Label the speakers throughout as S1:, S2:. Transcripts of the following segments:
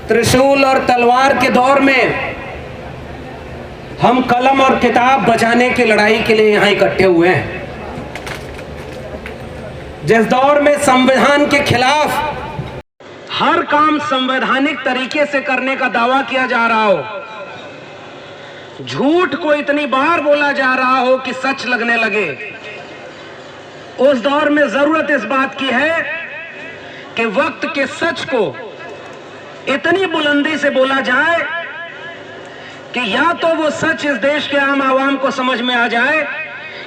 S1: त्रिशूल और तलवार के दौर में हम कलम और किताब बचाने की लड़ाई के लिए यहां इकट्ठे हुए हैं। जिस दौर में संविधान के खिलाफ हर काम संवैधानिक तरीके से करने का दावा किया जा रहा हो, झूठ को इतनी बार बोला जा रहा हो कि सच लगने लगे, उस दौर में जरूरत इस बात की है कि वक्त के सच को इतनी बुलंदी से बोला जाए कि या तो वो सच इस देश के आम आवाम को समझ में आ जाए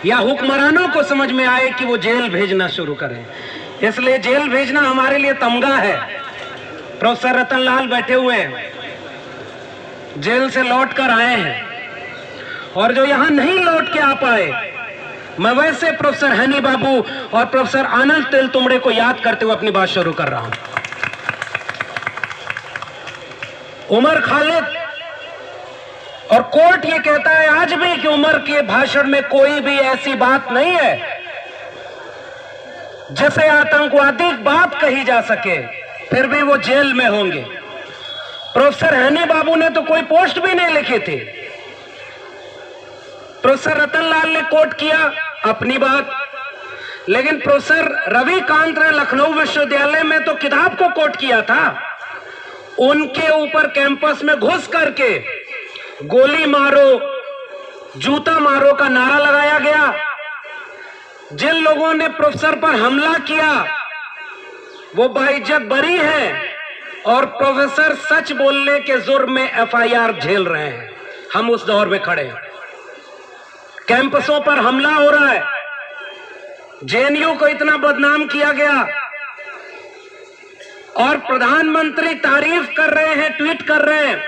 S1: या हुक्मरानों को समझ में आए कि वो जेल भेजना शुरू करें। इसलिए जेल भेजना हमारे लिए तमगा है। प्रोफेसर रतन लाल बैठे हुए हैं, जेल से लौट कर आए हैं, और जो यहां नहीं लौट के आ पाए, मैं वैसे प्रोफेसर हनी बाबू और प्रोफेसर आनंद तेलतुंबड़े को याद करते हुए अपनी बात शुरू कर रहा हूं। उमर खालिद, और कोर्ट ये कहता है आज भी कि उमर के भाषण में कोई भी ऐसी बात नहीं है जिसे आतंकवादी बात कही जा सके, फिर भी वो जेल में होंगे। प्रोफेसर हनी बाबू ने तो कोई पोस्ट भी नहीं लिखी थी। प्रोफेसर रतन लाल ने कोट किया अपनी बात, लेकिन प्रोफेसर रविकांत ने लखनऊ विश्वविद्यालय में तो किताब को कोट किया था। उनके ऊपर कैंपस में घुस करके गोली मारो, जूता मारो का नारा लगाया गया। जिन लोगों ने प्रोफेसर पर हमला किया वो बाइज्जत बरी हैं और प्रोफेसर सच बोलने के जुर्म में एफआईआर झेल रहे हैं। हम उस दौर में खड़े हैं। कैंपसों पर हमला हो रहा है, जेएनयू को इतना बदनाम किया गया, और प्रधानमंत्री तारीफ कर रहे हैं, ट्वीट कर रहे हैं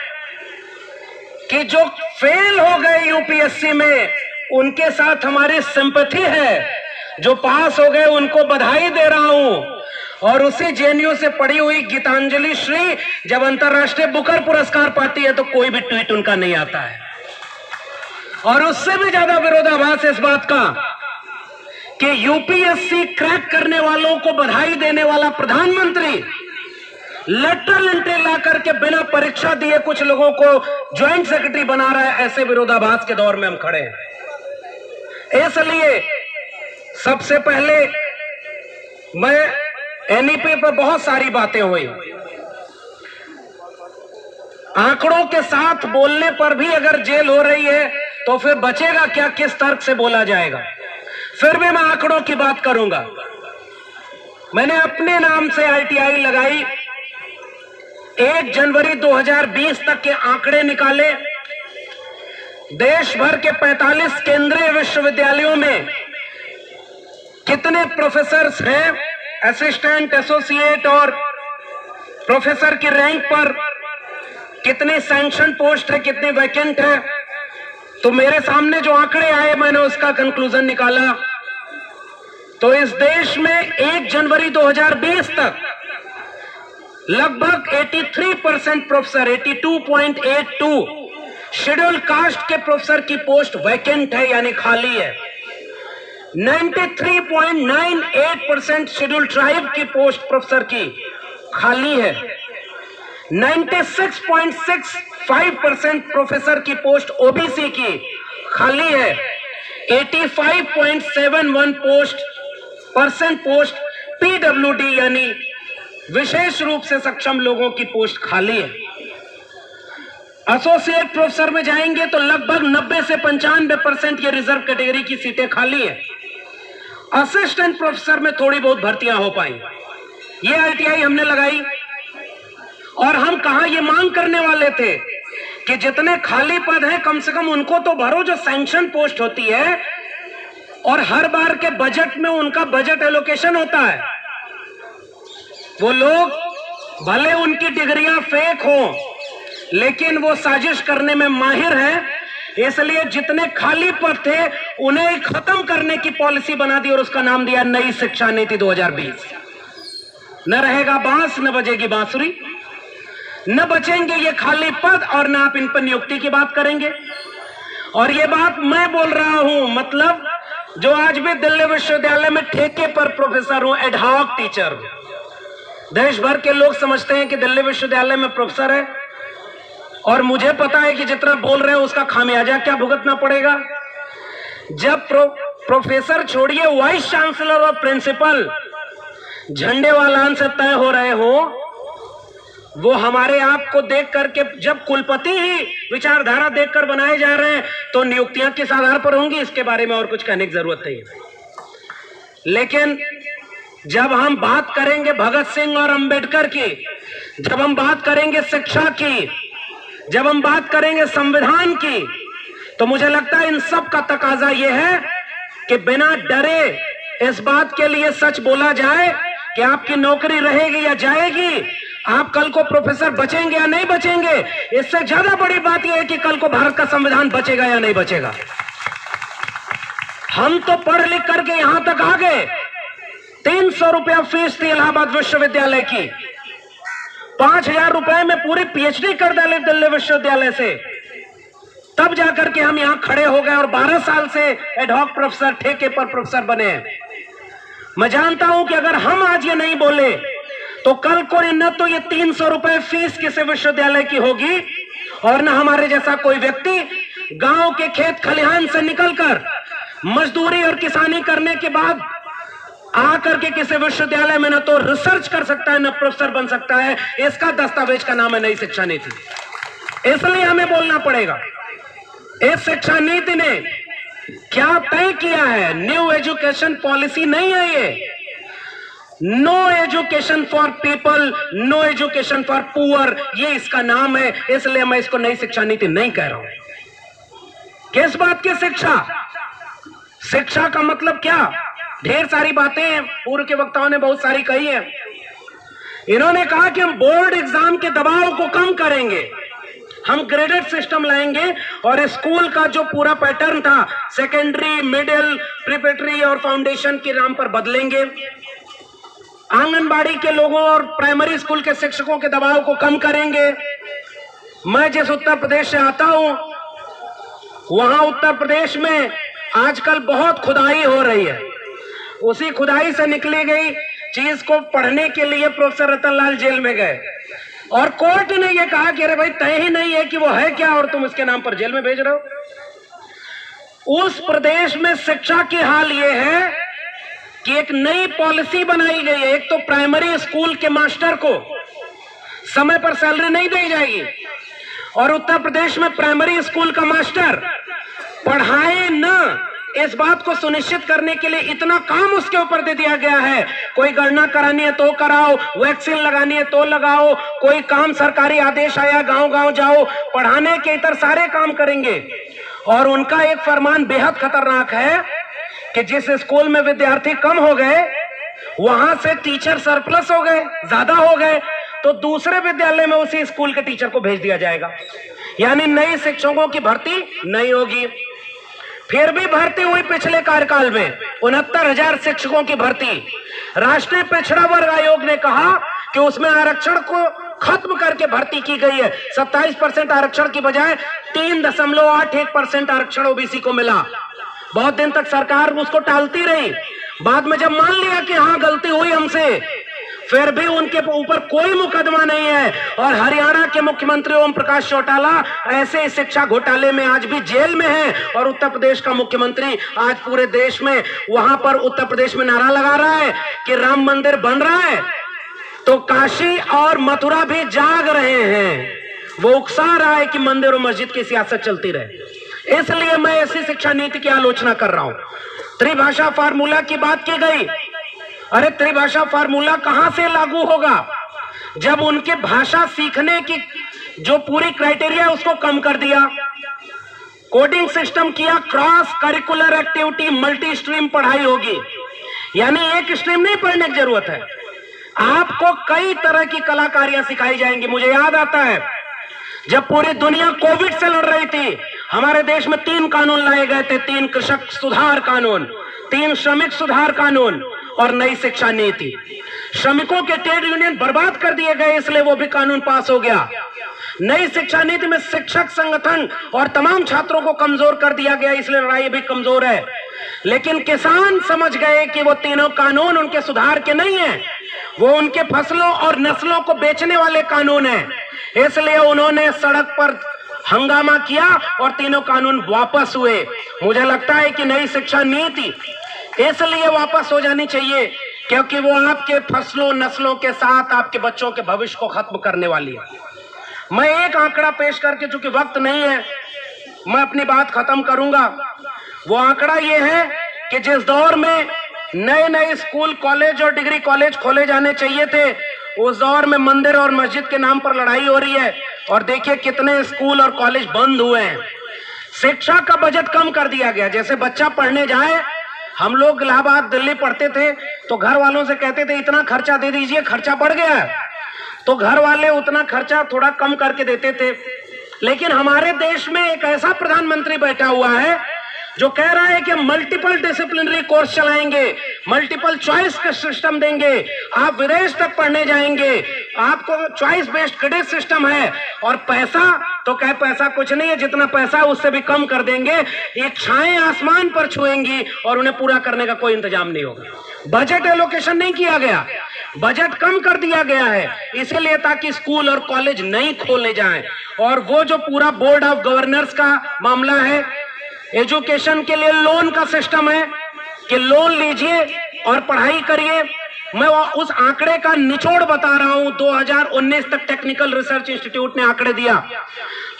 S1: कि जो फेल हो गए यूपीएससी में उनके साथ हमारी सिंपैथी है, जो पास हो गए उनको बधाई दे रहा हूं। और उसी जेएनयू से पढ़ी हुई गीतांजलि श्री जब अंतर्राष्ट्रीय बुकर पुरस्कार पाती है तो कोई भी ट्वीट उनका नहीं आता है। और उससे भी ज्यादा विरोधाभास इस बात का कि यूपीएससी क्रैक करने वालों को बधाई देने वाला प्रधानमंत्री लेटर लिंटे ला करके बिना परीक्षा दिए कुछ लोगों को ज्वाइंट सेक्रेटरी बना रहा है। ऐसे विरोधाभास के दौर में हम खड़े हैं। इसलिए सबसे पहले मैं एनईपी पर बहुत सारी बातें हुई, आंकड़ों के साथ बोलने पर भी अगर जेल हो रही है तो फिर बचेगा क्या, किस तर्क से बोला जाएगा। फिर भी मैं आंकड़ों की बात करूंगा। मैंने अपने नाम से आईटीआई लगाई, 1 जनवरी 2020 तक के आंकड़े निकाले। देश भर के 45 केंद्रीय विश्वविद्यालयों में कितने प्रोफेसर्स हैं, असिस्टेंट, एसोसिएट और प्रोफेसर की रैंक पर कितने सैंक्शन पोस्ट है, कितने वैकेंट है। तो मेरे सामने जो आंकड़े आए मैंने उसका कंक्लूजन निकाला। तो इस देश में 1 जनवरी 2020 तक लगभग 83% प्रोफेसर, 82.82 शेड्यूल कास्ट के प्रोफेसर की पोस्ट वैकेंट है यानी खाली है। 93.98% शेड्यूल ट्राइब की पोस्ट प्रोफेसर की खाली है। 96.65% प्रोफेसर की पोस्ट ओबीसी की खाली है। 85.71% पोस्ट पीडब्ल्यूडी यानी विशेष रूप से सक्षम लोगों की पोस्ट खाली है। एसोसिएट प्रोफेसर में जाएंगे तो लगभग 90 से 95% ये रिजर्व कैटेगरी की सीटें खाली है। असिस्टेंट प्रोफेसर में थोड़ी बहुत भर्तियां हो पाई। ये आईटीआई हमने लगाई और हम कहा ये मांग करने वाले थे कि जितने खाली पद हैं कम से कम उनको तो भरो जो सैंक्शन पोस्ट होती है, और हर बार के बजट में उनका बजट एलोकेशन होता है। वो लोग भले उनकी डिग्रियां फेक हों लेकिन वो साजिश करने में माहिर हैं, इसलिए जितने खाली पद थे उन्हें खत्म करने की पॉलिसी बना दी और उसका नाम दिया नई शिक्षा नीति 2020। न रहेगा बांस न बजेगी बांसुरी, न बचेंगे ये खाली पद और न आप इन पर नियुक्ति की बात करेंगे। और ये बात मैं बोल रहा हूं, मतलब जो आज भी दिल्ली विश्वविद्यालय में ठेके पर प्रोफेसर हूं, एडहॉक टीचर, देश भर के लोग समझते हैं कि दिल्ली विश्वविद्यालय में प्रोफेसर है, और मुझे पता है कि जितना बोल रहे हैं उसका खामियाजा क्या भुगतना पड़ेगा। जब प्रोफेसर छोड़िए, वाइस चांसलर और प्रिंसिपल झंडेवालान से तय हो रहे हो, वो हमारे आप को देख करके, जब कुलपति ही विचारधारा देखकर बनाए जा रहे हैं तो नियुक्तियां किस आधार पर होंगी, इसके बारे में और कुछ कहने की जरूरत नहीं है। लेकिन जब हम बात करेंगे भगत सिंह और अंबेडकर की, जब हम बात करेंगे शिक्षा की, जब हम बात करेंगे संविधान की, तो मुझे लगता है इन सब का तकाजा यह है कि बिना डरे इस बात के लिए सच बोला जाए कि आपकी नौकरी रहेगी या जाएगी, आप कल को प्रोफेसर बचेंगे या नहीं बचेंगे। इससे ज्यादा बड़ी बात यह है कि कल को भारत का संविधान बचेगा या नहीं बचेगा। हम तो पढ़ लिख करके यहां तक आ गए, 300 रुपया फीस थी इलाहाबाद विश्वविद्यालय की, 5,000 रुपए में पूरी पीएचडी कर डाले दिल्ली विश्वविद्यालय से, तब जाकर के हम यहां खड़े हो गए और 12 साल से एडहॉक प्रोफेसर, ठेके पर प्रोफेसर बने हैं। मैं जानता हूं कि अगर हम आज ये नहीं बोले तो कल को न तो ये 300 रुपए फीस किसी विश्वविद्यालय की होगी, और न हमारे जैसा कोई व्यक्ति गांव के खेत खलिहान से निकलकर मजदूरी और किसानी करने के बाद आकर के किसी विश्वविद्यालय में न तो रिसर्च कर सकता है, न प्रोफेसर बन सकता है। इसका दस्तावेज का नाम है नई शिक्षा नीति। इसलिए हमें बोलना पड़ेगा, इस शिक्षा नीति ने क्या तय किया है। न्यू एजुकेशन पॉलिसी नहीं है ये। No education for people, no education for poor, ये इसका नाम है। इसलिए मैं इसको नई शिक्षा नीति नहीं कह रहा हूं। किस बात की शिक्षा? शिक्षा का मतलब क्या? ढेर सारी बातें पूर्व के वक्ताओं ने बहुत सारी कही है। इन्होंने कहा कि हम बोर्ड एग्जाम के दबाव को कम करेंगे, हम ग्रेडेड सिस्टम लाएंगे और स्कूल का जो पूरा पैटर्न था सेकेंडरी, मिडिल, प्रिपरेटरी और फाउंडेशन के नाम पर बदलेंगे। आंगनबाड़ी के लोगों और प्राइमरी स्कूल के शिक्षकों के दबाव को कम करेंगे। मैं जिस उत्तर प्रदेश से आता हूं, वहां उत्तर प्रदेश में आजकल बहुत खुदाई हो रही है। उसी खुदाई से निकली गई चीज को पढ़ने के लिए प्रोफेसर रतनलाल जेल में गए और कोर्ट ने यह कहा कि अरे भाई तय ही नहीं है कि वो है क्या और तुम इसके नाम पर जेल में भेज रहे हो। उस प्रदेश में शिक्षा की हाल ये है कि एक नई पॉलिसी बनाई गई है। एक तो प्राइमरी स्कूल के मास्टर को समय पर सैलरी नहीं दी जाएगी, और उत्तर प्रदेश में प्राइमरी स्कूल का मास्टर पढ़ाए न, इस बात को सुनिश्चित करने के लिए इतना काम उसके ऊपर दे दिया गया है। कोई गणना करानी है तो कराओ, वैक्सीन लगानी है तो लगाओ, कोई काम सरकारी आदेश आया गांव गांव जाओ, पढ़ाने के इतर सारे काम करेंगे। और उनका एक फरमान बेहद खतरनाक है कि जिस स्कूल में विद्यार्थी कम हो गए वहां से टीचर सरप्लस हो गए, ज्यादा हो गए, तो दूसरे विद्यालय में उसी स्कूल के टीचर को भेज दिया जाएगा। यानी नए शिक्षकों की भर्ती नहीं होगी। फिर भी भर्ती हुई पिछले कार्यकाल में 69,000 शिक्षकों की भर्ती। राष्ट्रीय पिछड़ा वर्ग आयोग ने कहा कि उसमें आरक्षण को खत्म करके भर्ती की गई है। 27% आरक्षण की बजाय 3.81% आरक्षण ओबीसी को मिला। बहुत दिन तक सरकार उसको टालती रही। बाद में जब मान लिया कि हाँ गलती हुई हमसे, फिर भी उनके ऊपर कोई मुकदमा नहीं है। और हरियाणा के मुख्यमंत्री ओम प्रकाश चौटाला ऐसे शिक्षा घोटाले में आज भी जेल में है, और उत्तर प्रदेश का मुख्यमंत्री आज पूरे देश में, वहां पर उत्तर प्रदेश में नारा लगा रहा है कि राम मंदिर बन रहा है तो काशी और मथुरा भी जाग रहे हैं। वो उकसा रहा है कि मंदिर और मस्जिद की सियासत चलती रहे। इसलिए मैं ऐसी शिक्षा नीति की आलोचना कर रहा हूं। त्रिभाषा फार्मूला की बात की गई। अरे त्रिभाषा फार्मूला कहां से लागू होगा जब उनके भाषा सीखने की जो पूरी क्राइटेरिया है उसको कम कर दिया, कोडिंग सिस्टम किया, cross curricular activity, multi stream पढ़ाई होगी। यानी एक स्ट्रीम नहीं पढ़ने की जरूरत है, आपको कई तरह की कलाकारियां सिखाई जाएंगी। मुझे याद आता है जब पूरी दुनिया कोविड से लड़ रही थी, हमारे देश में 3 कानून लाए गए थे। 3 कृषक सुधार कानून, 3 श्रमिक सुधार कानून और नई शिक्षा नीति। श्रमिकों के ट्रेड यूनियन बर्बाद कर दिए गए, इसलिए वो भी कानून पास हो गया। नई शिक्षा नीति में शिक्षक संगठन और तमाम छात्रों को कमजोर कर दिया गया, इसलिए लड़ाई भी कमजोर है। लेकिन किसान समझ गए कि वो तीनों कानून उनके सुधार के नहीं है, वो उनके फसलों और नस्लों को बेचने वाले कानून हैं। इसलिए उन्होंने सड़क पर हंगामा किया और तीनों कानून वापस हुए। मुझे लगता है कि नई शिक्षा नीति इसलिए वापस हो जानी चाहिए क्योंकि वो आपके फसलों नस्लों के साथ आपके बच्चों के भविष्य को खत्म करने वाली है। मैं एक आंकड़ा पेश करके, चूंकि वक्त नहीं है, मैं अपनी बात खत्म करूंगा। वो आंकड़ा ये है कि जिस दौर में नए नए स्कूल, कॉलेज और डिग्री कॉलेज खोले जाने चाहिए थे, उस दौर में मंदिर और मस्जिद के नाम पर लड़ाई हो रही है। और देखिए कितने स्कूल और कॉलेज बंद हुए हैं। शिक्षा का बजट कम कर दिया गया। जैसे बच्चा पढ़ने जाए, हम लोग इलाहाबाद दिल्ली पढ़ते थे तो घर वालों से कहते थे इतना खर्चा दे दीजिए, खर्चा बढ़ गया है, तो घर वाले उतना खर्चा थोड़ा कम करके देते थे। लेकिन हमारे देश में एक ऐसा प्रधानमंत्री बैठा हुआ है जो कह रहा है कि मल्टीपल डिसिप्लिनरी कोर्स चलाएंगे, मल्टीपल चॉइस का सिस्टम देंगे, आप विदेश तक पढ़ने जाएंगे, आपको चॉइस बेस्ड क्रेडिट सिस्टम है, और पैसा तो कहे पैसा कुछ नहीं है, जितना पैसा उससे भी कम कर देंगे। इच्छाएं आसमान पर छुएंगी और उन्हें पूरा करने का कोई इंतजाम नहीं होगा। बजट एलोकेशन नहीं किया गया, बजट कम कर दिया गया है, इसीलिए ताकि स्कूल और कॉलेज नहीं खोले जाएं। और वो जो पूरा बोर्ड ऑफ गवर्नर्स का मामला है, एजुकेशन के लिए लोन का सिस्टम है कि लोन लीजिए और पढ़ाई करिए। मैं उस आंकड़े का निचोड़ बता रहा हूं। 2019 तक टेक्निकल रिसर्च इंस्टीट्यूट ने आंकड़े दिया,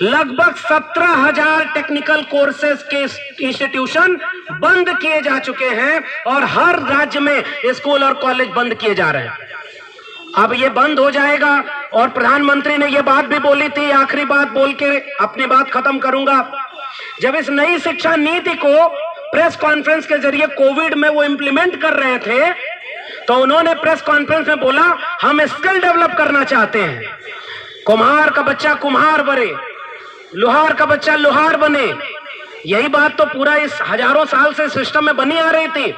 S1: लगभग 17,000 टेक्निकल कोर्सेज के इंस्टीट्यूशन बंद किए जा चुके हैं और हर राज्य में स्कूल और कॉलेज बंद किए जा रहे हैं। अब ये बंद हो जाएगा। और प्रधानमंत्री ने ये बात भी बोली थी, आखिरी बात बोल के अपनी बात खत्म करूंगा। जब इस नई शिक्षा नीति को प्रेस कॉन्फ्रेंस के जरिए कोविड में वो इंप्लीमेंट कर रहे थे, तो उन्होंने प्रेस कॉन्फ्रेंस में बोला हम स्किल डेवलप करना चाहते हैं, कुम्हार का बच्चा कुम्हार बने, लोहार का बच्चा लोहार बने। यही बात तो पूरा इस हजारों साल से सिस्टम में बनी आ रही थी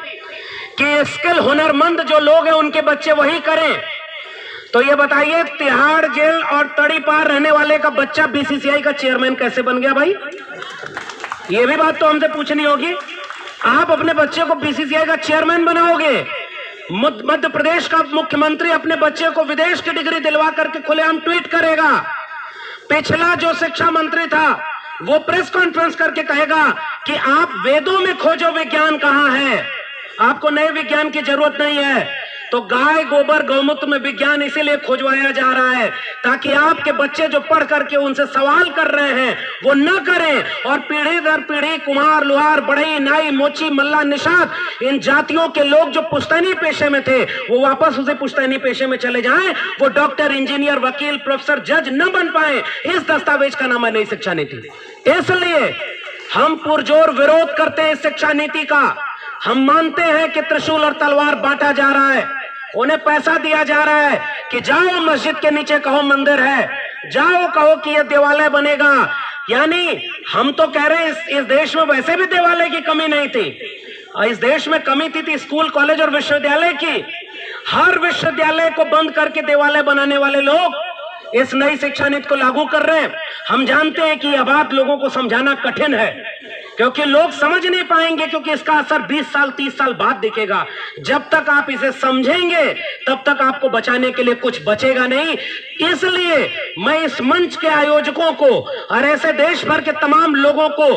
S1: कि स्किल, हुनरमंद जो लोग हैं उनके बच्चे वही करें। तो ये बताइए, तिहाड़ जेल और तड़ी पार रहने वाले का बच्चा बीसीसीआई का चेयरमैन कैसे बन गया भाई? ये भी बात तो हमसे पूछनी होगी। आप अपने बच्चे को बीसीसीआई का चेयरमैन बनाओगे? मध्य प्रदेश का मुख्यमंत्री अपने बच्चे को विदेश की डिग्री दिलवा करके खुलेआम ट्वीट करेगा। पिछला जो शिक्षा मंत्री था वो प्रेस कॉन्फ्रेंस करके कहेगा कि आप वेदों में खोजो विज्ञान कहां है, आपको नए विज्ञान की जरूरत नहीं है। तो गाय गोबर गौमूत्र में विज्ञान इसीलिए खोजवाया जा रहा है ताकि आपके बच्चे जो पढ़ करके उनसे सवाल कर रहे हैं वो न करें, और पीढ़ी दर पीढ़ी कुम्हार, लोहार, बढ़ई, नाई, मोची, मल्ला, निषाद, इन जातियों के लोग जो पुश्तैनी पेशे में थे वो वापस उसे पुश्तैनी पेशे में चले जाएं, वो डॉक्टर, इंजीनियर, वकील, प्रोफेसर, जज न बन पाए। इस दस्तावेज का नाम है नई शिक्षा नीति। इसलिए हम पुरजोर विरोध करते हैं इस शिक्षा नीति का। हम मानते हैं कि त्रिशूल और तलवार बांटा जा रहा है, उन्हें पैसा दिया जा रहा है कि जाओ मस्जिद के नीचे कहो मंदिर है, जाओ कहो कि यह देवालय बनेगा। यानी हम तो कह रहे हैं इस देश में वैसे भी देवालय की कमी नहीं थी, इस देश में कमी थी स्कूल, कॉलेज और विश्वविद्यालय की। हर विश्वविद्यालय को बंद करके देवालय बनाने वाले लोग इस नई शिक्षा नीति को लागू कर रहे हैं। हम जानते हैं कि यह बात लोगों को समझाना कठिन है क्योंकि लोग समझ नहीं पाएंगे, क्योंकि इसका असर 20 साल 30 साल बाद दिखेगा। जब तक आप इसे समझेंगे तब तक आपको बचाने के लिए कुछ बचेगा नहीं। इसलिए मैं इस मंच के आयोजकों को और ऐसे देश भर के तमाम लोगों को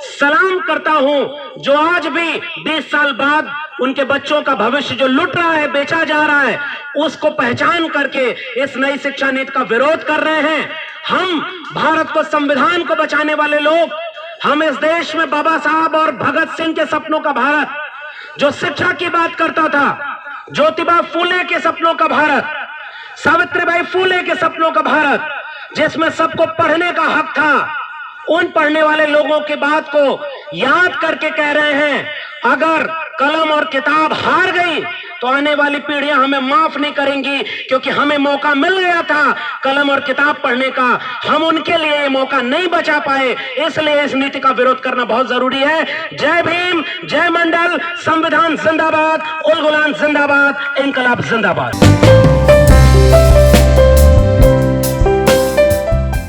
S1: सलाम करता हूं जो आज भी 20 साल बाद उनके बच्चों का भविष्य जो लुट रहा है, बेचा जा रहा है, उसको पहचान करके इस नई शिक्षा नीति का विरोध कर रहे हैं। हम भारत को, संविधान को बचाने वाले लोग, हम इस देश में बाबा साहब और भगत सिंह के सपनों का भारत, जो शिक्षा की बात करता था, ज्योतिबा फूले के सपनों का भारत, सावित्रीबाई फूले के सपनों का भारत, जिसमें सबको पढ़ने का हक था, उन पढ़ने वाले लोगों की बात को याद करके कह रहे हैं अगर कलम और किताब हार गई तो आने वाली पीढ़ियां हमें माफ नहीं करेंगी, क्योंकि हमें मौका मिल गया था कलम और किताब पढ़ने का, हम उनके लिए ये मौका नहीं बचा पाए। इसलिए इस नीति का विरोध करना बहुत जरूरी है। जय भीम, जय मंडल, संविधान जिंदाबाद, उल गुलाम जिंदाबाद, इनकलाब जिंदाबाद।